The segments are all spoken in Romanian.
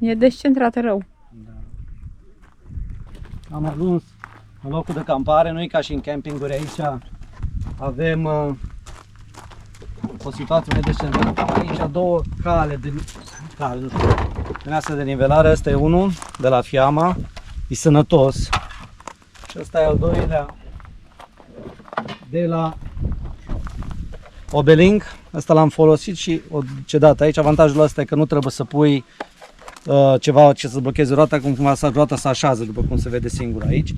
E descentrată rău. Da. Am ajuns în locul de campare. Noi, ca și în campinguri aici, avem o situație mai descentrată. Aici două cale, nu știu, din astea de nivelare. Ăsta e unul de la Fiamma, e sănătos. Și ăsta e al doilea de la Obelink. Ăsta l-am folosit și o cedat aici. Avantajul ăsta e că nu trebuie să pui ceva ce să blocheze roata, cum roata se așează, după cum se vede singur aici.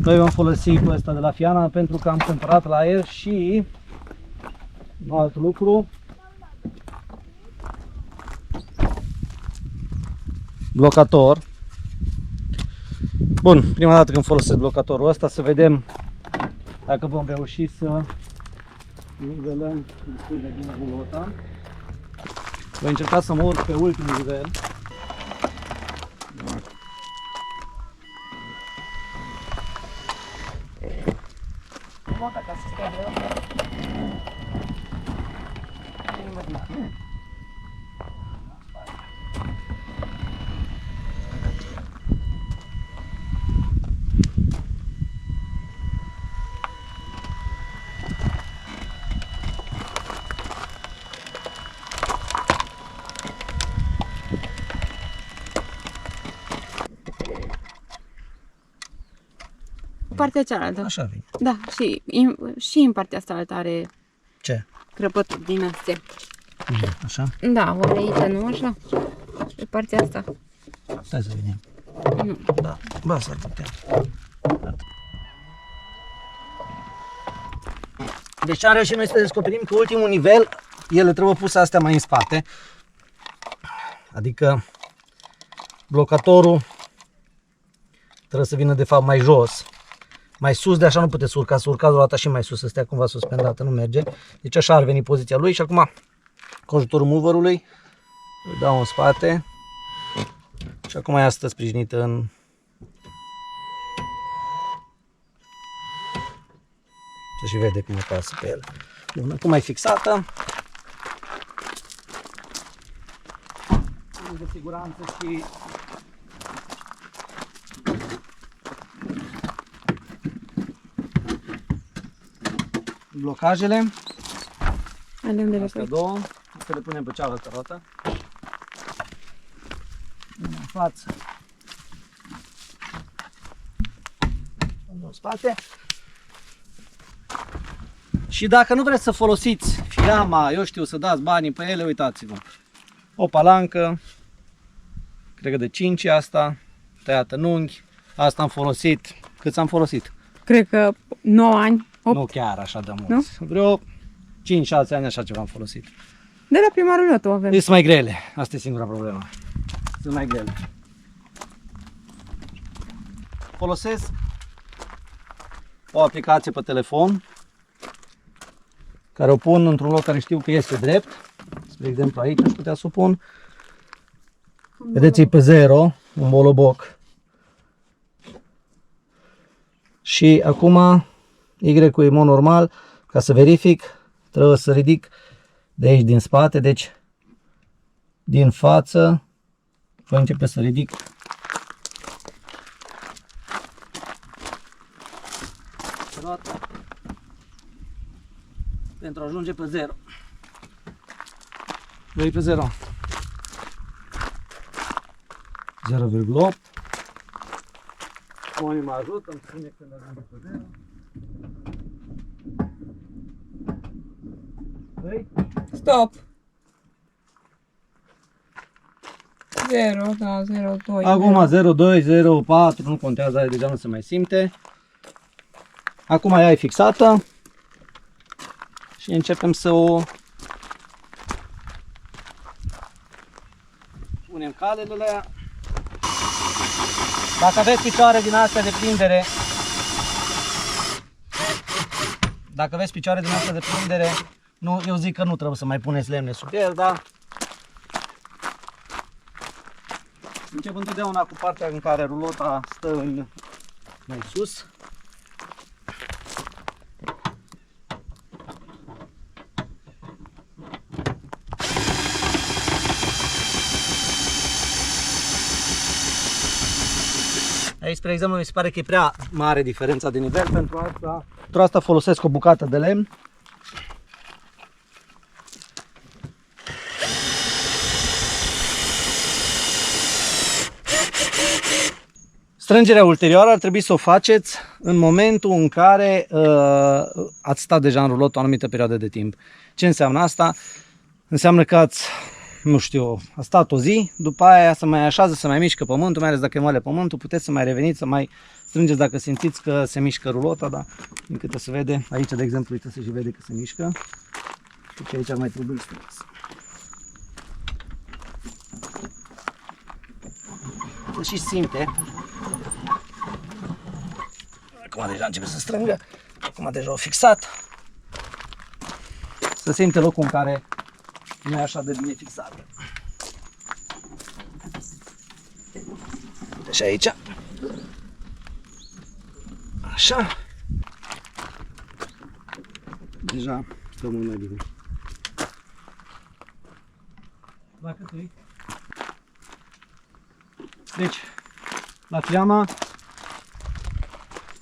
Noi vom folosi pe ăsta de la Fiamma pentru că am cumpărat la el și un alt lucru, blocator. Bun, prima dată când folosesc blocatorul ăsta, să vedem dacă vom reuși să nivelăm destul de bine rulota. Voi încerca să mă urc pe ultimul nivel. Partea cealaltă. Așa vine. Da, și în partea asta altă are Ce? crăpături din astea. Așa? Da, ori aici, nu așa? Pe partea asta. Stai să vedem. Nu. Da, ba, s-ar putea. Deci ce am reușit noi să descoperim că ultimul nivel, ele trebuie puse astea mai în spate. Adică blocatorul trebuie să vină de fapt mai jos. Mai sus, de așa nu puteți urca, să urcați roata și mai sus, să stea cumva suspendată, nu merge. Deci așa ar veni poziția lui și acum cu ajutorul moverului îl dau în spate și acum ea stă sprijinită în... Se și vede cum apasă pe el. Bun, acum e fixată. De siguranță și blocajele. Astea două. Să le punem pe cealaltă roată. În față. În spate. Și dacă nu vreți să folosiți Fiamma, eu știu, să dați banii pe ele, uitați-vă. O palancă, cred că de 5 asta, tăiată în unghi. Asta am folosit. Cât am folosit? Cred că 9 ani. 8. Nu chiar așa de mult. Nu? Vreo 5-6 ani așa ceva am folosit. De la prima rulotă o avem. Sunt mai grele. Asta e singura problemă. Sunt mai grele. Folosesc o aplicație pe telefon care o pun într-un loc care știu că este drept. Spre exemplu aici aș putea să o pun. Vedeți, e pe 0, un boloboc. Și acum Y-ul e mod normal. Ca să verific, trebuie să ridic de aici din spate, deci din față voi începe să ridic roata pentru a ajunge pe 0. Vrei pe 0. 0,8. Unii mă ajută, îmi spune când ajunge pe 0. Vrei? Stop! 0, da, 0, 2. Acum 0, 2, 0, 4, nu contează, aia deja nu se mai simte. Acum ea e fixată și începem să o punem calele la ea. Dacă aveți picioare din astea de prindere, nu, eu zic că nu trebuie să mai puneți lemne sub el, dar încep întotdeauna cu partea în care rulota stă mai sus. Aici, spre exemplu, mi se pare că e prea mare diferența de nivel, pentru asta folosesc o bucată de lemn. Strângerea ulterioară ar trebui să o faceți în momentul în care ați stat deja în rulot o anumită perioadă de timp. Ce înseamnă asta? Înseamnă că ați, nu știu, a stat o zi, după aia să mai așează, să mai mișcă pământul, mai ales dacă e moale pământul, puteți să mai reveniți, să mai strângeți dacă simțiți că se mișcă rulota, dar din câte se vede, aici de exemplu, uite, se și vede că se mișcă. Și aici ar mai trebui strâns. Se și simte. Acum deja începe să strângă, acum deja o fixat. Se simte locul în care nu e așa de bine fixat. Uite și aici. Așa. Deja stă mult mai bine. Dacă tu deci, la fiama,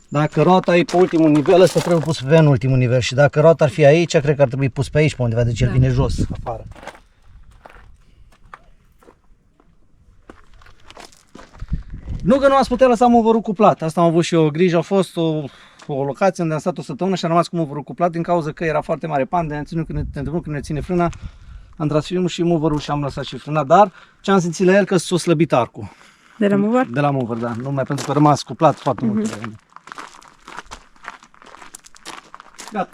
dacă roata e pe ultimul nivel, ăsta trebuie pus pe în ultimul nivel și dacă roata ar fi aici, cred că ar trebui pus pe aici, pe undeva, deci el vine jos, afară. Nu că nu ați putea lăsa moverul cuplat, asta am avut și eu grijă, a fost o locație unde am stat o săptămână și am rămas cu moverul cuplat din cauza că era foarte mare pan, de când ne ține frâna, am tras filmul și moverul și am lăsat și frâna, dar ce am simțit la el că s-a slăbit arcul. De la mover? De la mover, da, numai pentru că a rămas cuplat foarte mult. Gata.